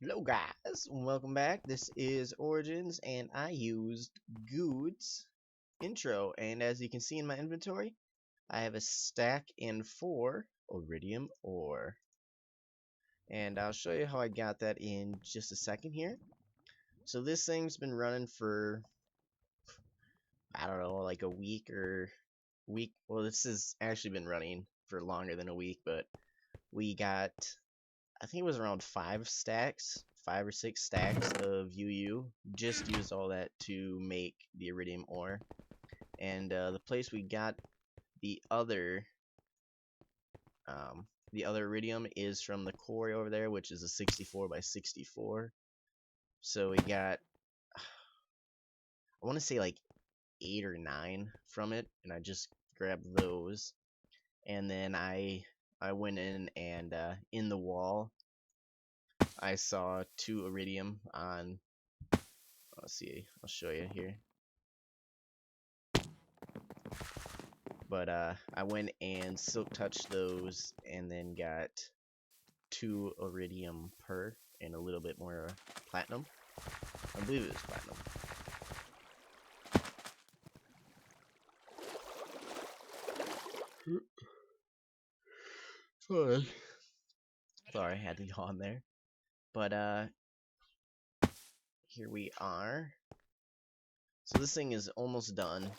Hello guys, welcome back. This is Originz and I used Good's intro, and as you can see in my inventory, I have a stack and 4 iridium ore. And I'll show you how I got that in just a second here. So this thing's been running for, I don't know, like a week or well, this has actually been running for longer than a week, but we got, I think it was around 5 or 6 stacks of UU. Just used all that to make the iridium ore. And the place we got the other iridium is from the quarry over there, which is a 64 by 64. So we got, I want to say like 8 or 9 from it, and I just grabbed those. And then I went in and in the wall I saw 2 iridium on. Let's see, I'll show you here. But I went and silk touched those and then got 2 iridium per and a little bit more platinum. I believe it was platinum. Sorry, I had to yawn there. But here we are. So this thing is almost done.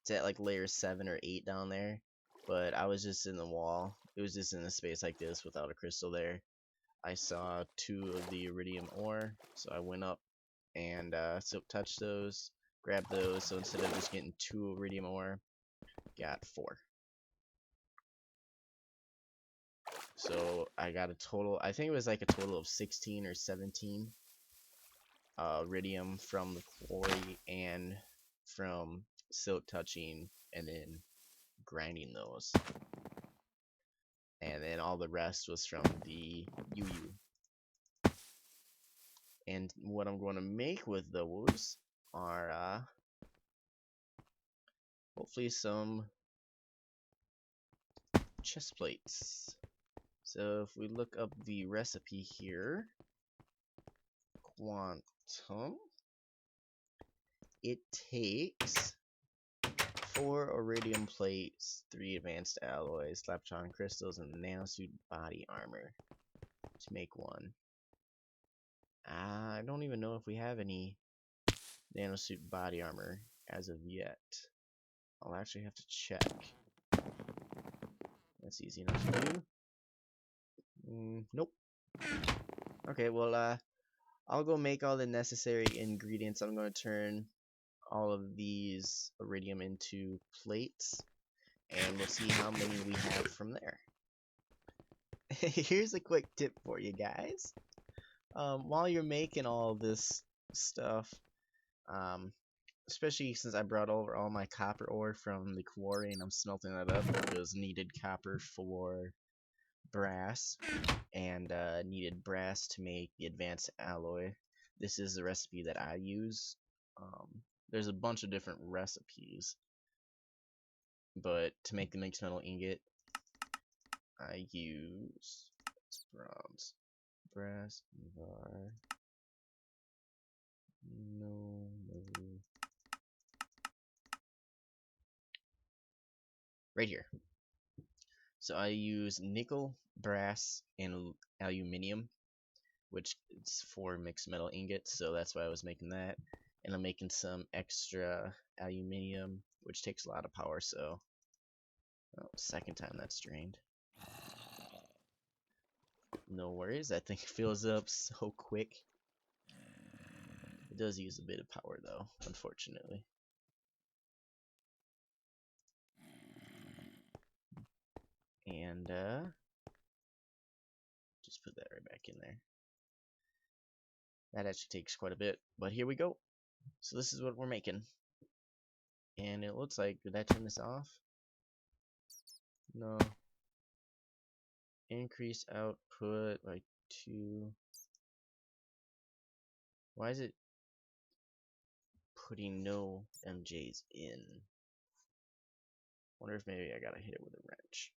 It's at like layer 7 or 8 down there. But I was just in the wall. It was just in a space like this without a crystal there. I saw 2 of the iridium ore, so I went up and silk touched those, grabbed those. So instead of just getting 2 iridium ore, got 4. So I got a total, I think it was like a total of 16 or 17 iridium from the quarry and from silk touching and then grinding those. And then all the rest was from the UU. And what I'm going to make with those are hopefully some chest plates. So if we look up the recipe here, quantum, it takes 4 iridium plates, 3 advanced alloys, slapshot crystals, and nanosuit body armor to make one. I don't even know if we have any nanosuit body armor as of yet. I'll actually have to check. That's easy enough to do. Nope. Okay, well, I'll go make all the necessary ingredients. I'm going to turn all of these iridium into plates, and we'll see how many we have from there. Here's a quick tip for you guys. While you're making all this stuff, especially since I brought over all my copper ore from the quarry and I'm smelting that up because needed copper for brass and needed brass to make the advanced alloy. This is the recipe that I use. There's a bunch of different recipes, but to make the mixed metal ingot, I use bronze, brass, var, no, right here. So I use nickel, brass, and aluminium, which is for mixed metal ingots, so that's why I was making that. And I'm making some extra aluminium, which takes a lot of power, so second time that's drained. No worries, that thing fills up so quick. It does use a bit of power though, unfortunately. And just put that right back in there. That actually takes quite a bit, but here we go. So this is what we're making. And it looks like, did I turn this off? No. Increase output by 2. Why is it putting no MJs in? Wonder if maybe I gotta hit it with a wrench.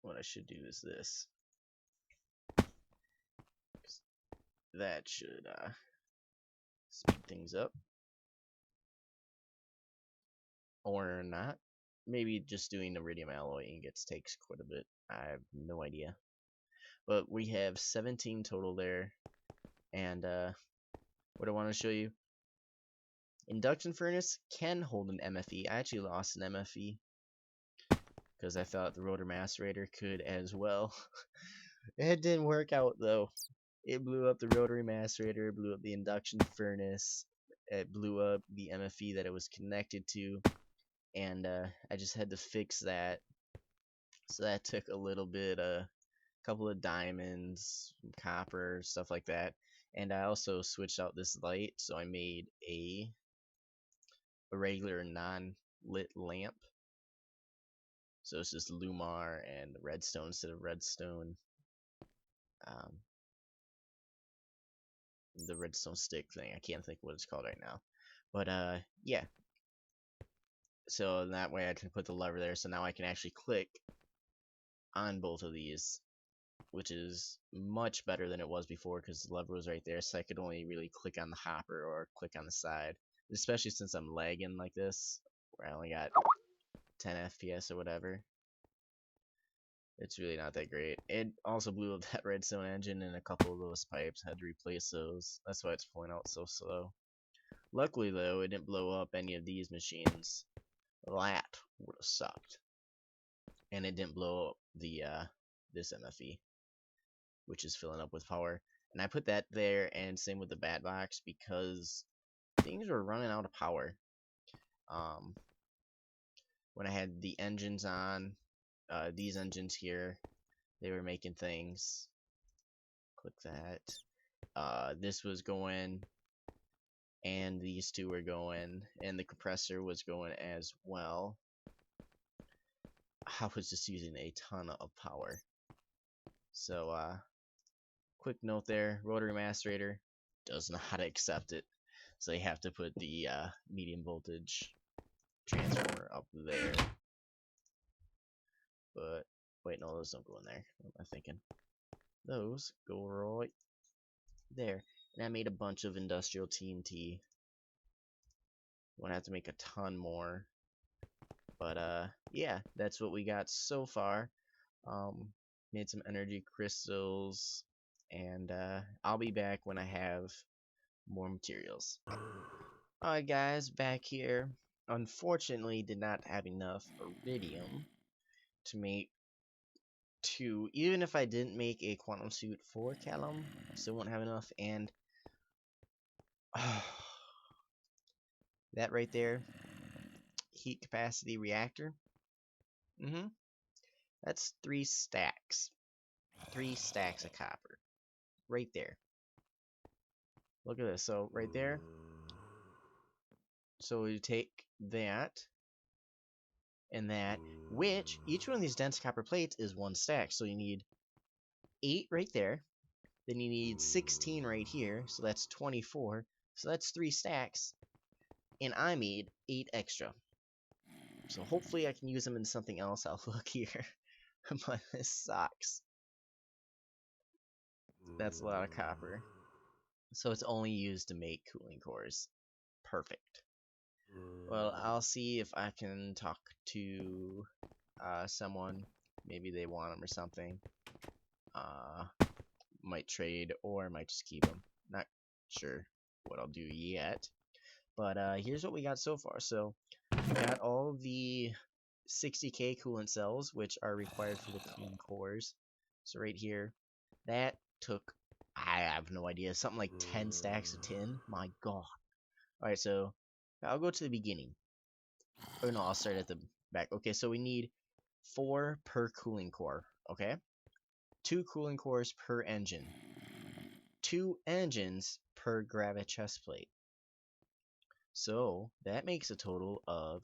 What I should do is this. that should speed things up. Or not. Maybe just doing iridium alloy ingots takes quite a bit. I have no idea. But we have 17 total there. And what I want to show you, induction furnace can hold an MFE. I actually lost an MFE because I thought the rotor macerator could as well. It didn't work out though. It blew up the rotary macerator, blew up the induction furnace, it blew up the MFE that it was connected to, and I just had to fix that. So that took a little bit, a couple of diamonds, copper, stuff like that. And I also switched out this light, so I made a regular non-lit lamp. So it's just Lumar and redstone instead of redstone. The redstone stick thing. I can't think what it's called right now. But yeah. So that way I can put the lever there, so now I can actually click on both of these, which is much better than it was before because the lever was right there, so I could only really click on the hopper or click on the side, especially since I'm lagging like this, where I only got 10 FPS or whatever. It's really not that great. It also blew up that redstone engine and a couple of those pipes. I had to replace those. That's why it's pulling out so slow. Luckily though, it didn't blow up any of these machines. That would have sucked. And it didn't blow up the this MFE, which is filling up with power. And I put that there, and same with the bat box, because things were running out of power. When I had the engines on, these engines here, they were making things. Click that. This was going, and these two were going, and the compressor was going as well. I was just using a ton of power. So, quick note there, rotary macerator does not accept it. So you have to put the medium voltage transformer up there. But, wait, no, those don't go in there. What am I thinking? Those go right there. And I made a bunch of industrial TNT. I'm gonna have to make a ton more. But, yeah, that's what we got so far. Made some energy crystals, and I'll be back when I have more materials. Alright guys, back here. Unfortunately, did not have enough iridium to make two. Even if I didn't make a quantum suit for Callum, I still won't have enough. And that right there, heat capacity reactor. That's 3 stacks. 3 stacks of copper. Right there. Look at this. So, right there. So, you take that and that, which each one of these dense copper plates is 1 stack. So, you need 8 right there. Then you need 16 right here. So, that's 24. So, that's 3 stacks. And I made 8 extra. So, hopefully, I can use them in something else. I'll look here. But this sucks. That's a lot of copper. So it's only used to make cooling cores. Perfect. Well, I'll see if I can talk to someone. Maybe they want them or something. Might trade or might just keep them. Not sure what I'll do yet. But here's what we got so far. So we got all the 60k coolant cells, which are required for the cooling cores. So right here, that took, I have no idea, something like 10 stacks of tin. My god. Alright, so I'll go to the beginning. Or no, I'll start at the back. Okay, so we need 4 per cooling core, okay? 2 cooling cores per engine. 2 engines per Gravi chest plate. So that makes a total of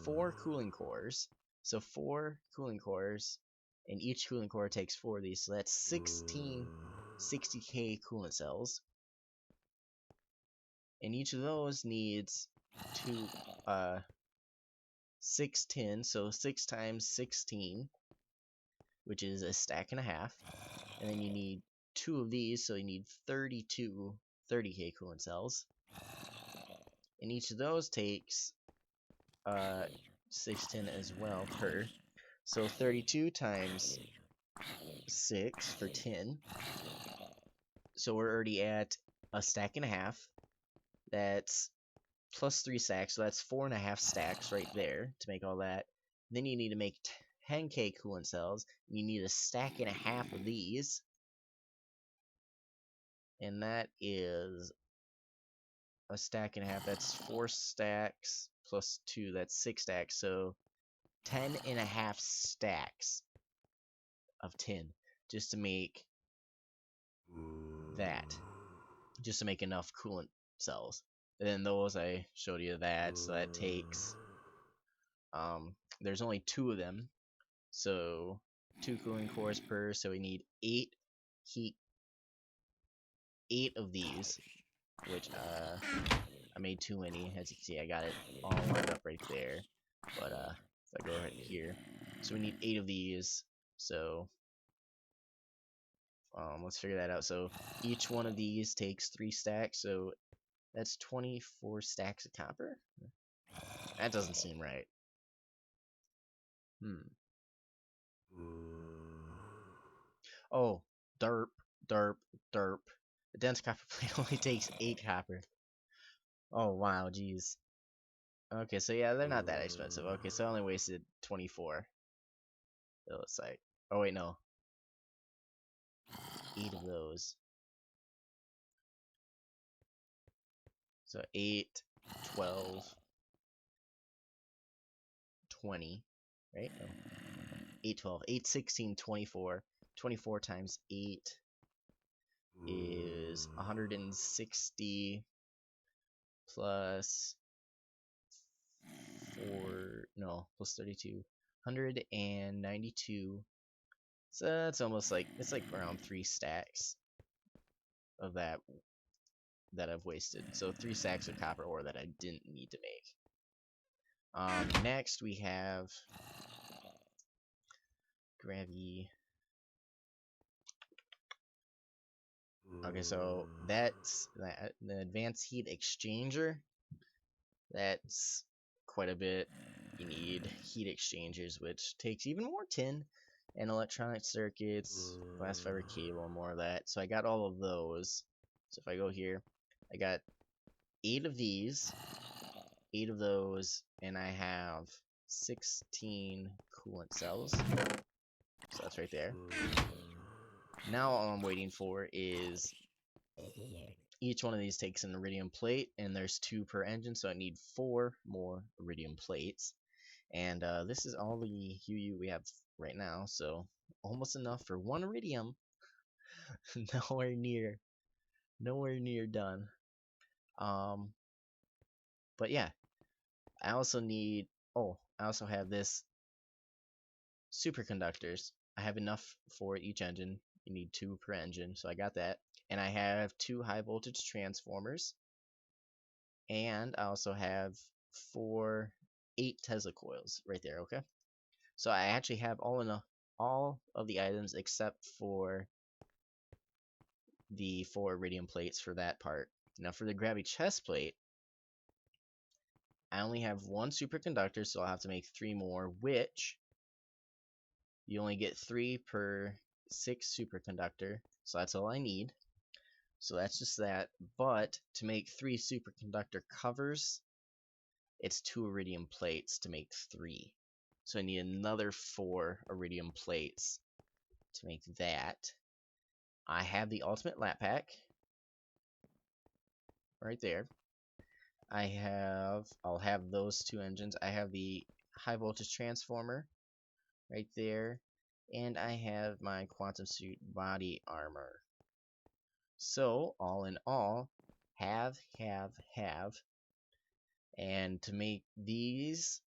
4 cooling cores. So 4 cooling cores, and each cooling core takes 4 of these. So that's 16 60k coolant cells. And each of those needs 6 tin, so 6 times 16, which is a stack and a half. And then you need 2 of these, so you need 32 30k coolant cells. And each of those takes 6 tin as well per. So 32 times 6 for 10. So we're already at a stack and a half. That's plus 3 stacks, so that's 4.5 stacks right there to make all that. Then you need to make 10k coolant cells. You need a stack and a half of these. And that is a stack and a half. That's 4 stacks plus 2. That's 6 stacks. So 10.5 stacks of tin just to make that. Just to make enough coolant cells. And then those I showed you that. So that takes there's only 2 of them. So 2 cooling cores per. So we need 8 of these, which I made too many. As you can see, I got it all lined up right there. But if I go right here, so we need 8 of these. So let's figure that out. So each one of these takes 3 stacks. So that's 24 stacks of copper. That doesn't seem right. Oh, derp, derp, derp. The dense copper plate only takes 8 copper. Oh, wow, jeez. Okay, so yeah, they're not that expensive. Okay, so I only wasted 24. It looks like. Oh, wait, no. 8 of those. So 8, 12, 20, right? No. 8, 12, 8, 16, 24. 24 times 8 is 160 plus 4, no, plus 32. 192. So that's almost like, it's like around 3 stacks of that I've wasted. So 3 stacks of copper ore that I didn't need to make. Next we have Gravi. Okay, so that's the advanced heat exchanger. That's quite a bit. You need heat exchangers, which takes even more tin, and electronic circuits, glass fiber cable, and more of that. So I got all of those. So if I go here, I got 8 of these, 8 of those, and I have 16 coolant cells. So that's right there. Now all I'm waiting for is each one of these takes an iridium plate, and there's 2 per engine, so I need 4 more iridium plates. And this is all the UU we have right now, so almost enough for 1 iridium. nowhere near done. But yeah, I also need, I also have this superconductors. I have enough for each engine. You need 2 per engine, so I got that. And I have 2 high voltage transformers. And I also have 8 Tesla coils right there, okay? So I actually have all of the items except for the 4 iridium plates for that part. Now for the Gravi chest plate, I only have 1 superconductor, so I'll have to make 3 more, which you only get 3 per 6 superconductor, so that's all I need. So that's just that. But to make 3 superconductor covers, it's 2 iridium plates to make 3. So I need another 4 iridium plates to make that. I have the ultimate lap pack right there. I'll have those 2 engines. I have the high voltage transformer right there, and I have my quantum suit body armor. So all in all, have. And to make these,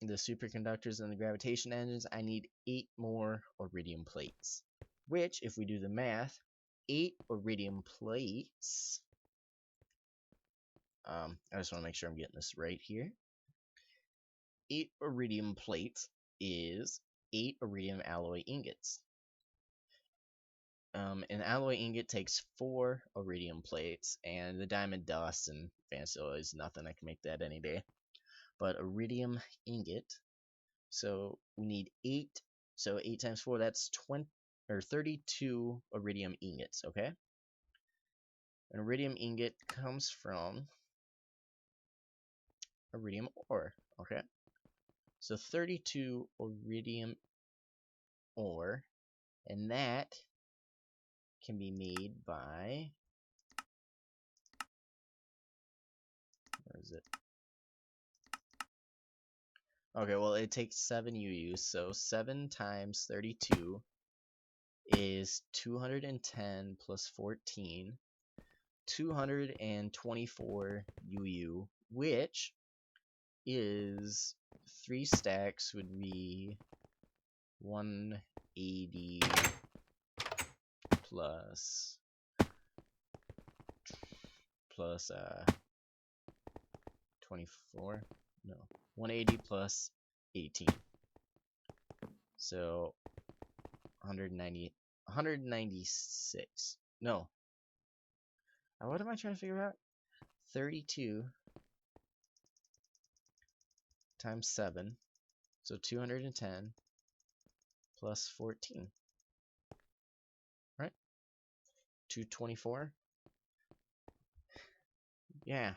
the superconductors and the gravitation engines, I need 8 more iridium plates. Which, if we do the math, 8 iridium plates. I just want to make sure I'm getting this right here. 8 iridium plates is 8 iridium alloy ingots. An alloy ingot takes 4 iridium plates, and the diamond dust and fancy is nothing. I can make that any day. But iridium ingot, so we need 8. So 8 times 4, that's 20 or 32 iridium ingots. Okay. An iridium ingot comes from iridium ore. Okay. So 32 iridium ore, and that can be made by, where is it? Okay, well, it takes 7 UUs, so 7 times 32 is 210 plus 14, 224 UU, which is 3 stacks would be 180 plus 24, no, 180 plus 18, so 196, no, what am I trying to figure out? 32 times 7, so 210 plus 14, right? 224. Yeah,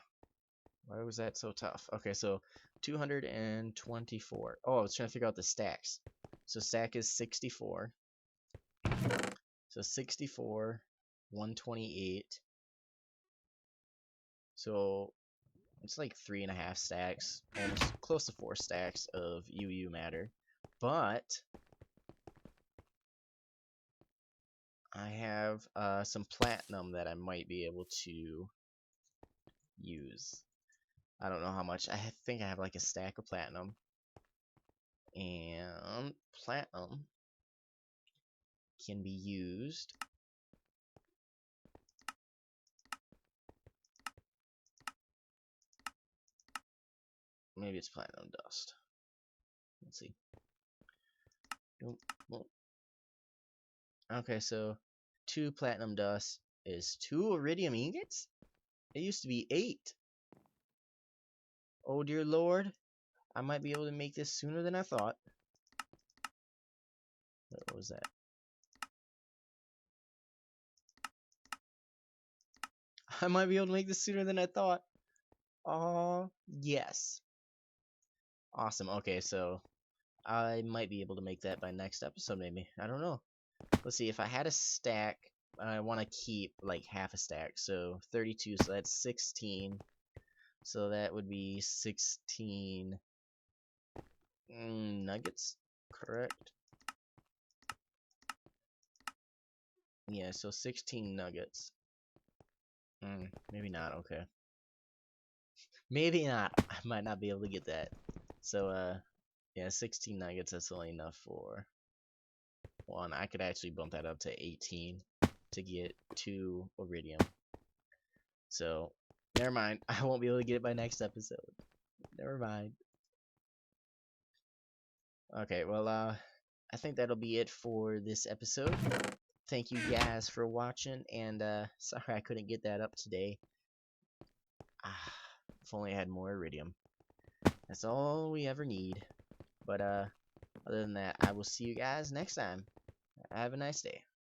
why was that so tough? Okay, so 224. Oh, I was trying to figure out the stacks. So stack is 64. So 64, 128. So it's like 3.5 stacks, almost close to 4 stacks of UU matter. But I have some platinum that I might be able to use. I don't know how much. I think I have like a stack of platinum. And platinum can be used maybe it's platinum dust. Let's see. Okay, so 2 platinum dust is 2 iridium ingots? It used to be 8. Oh dear lord, I might be able to make this sooner than I thought. What was that? I might be able to make this sooner than I thought. Oh, yes. Awesome. Okay, so I might be able to make that by next episode, maybe. I don't know. Let's see, if I had a stack, I want to keep like half a stack. So 32, so that's 16. So that would be 16 nuggets, correct? Yeah, so 16 nuggets. Maybe not, okay. Maybe not. I might not be able to get that. So, yeah, 16 nuggets, that's only enough for one. I could actually bump that up to 18 to get 2 iridium. So, never mind. I won't be able to get it by next episode. Never mind. Okay, well, I think that'll be it for this episode. Thank you guys for watching, and sorry I couldn't get that up today. If only I had more iridium. That's all we ever need. But other than that, I will see you guys next time. Have a nice day.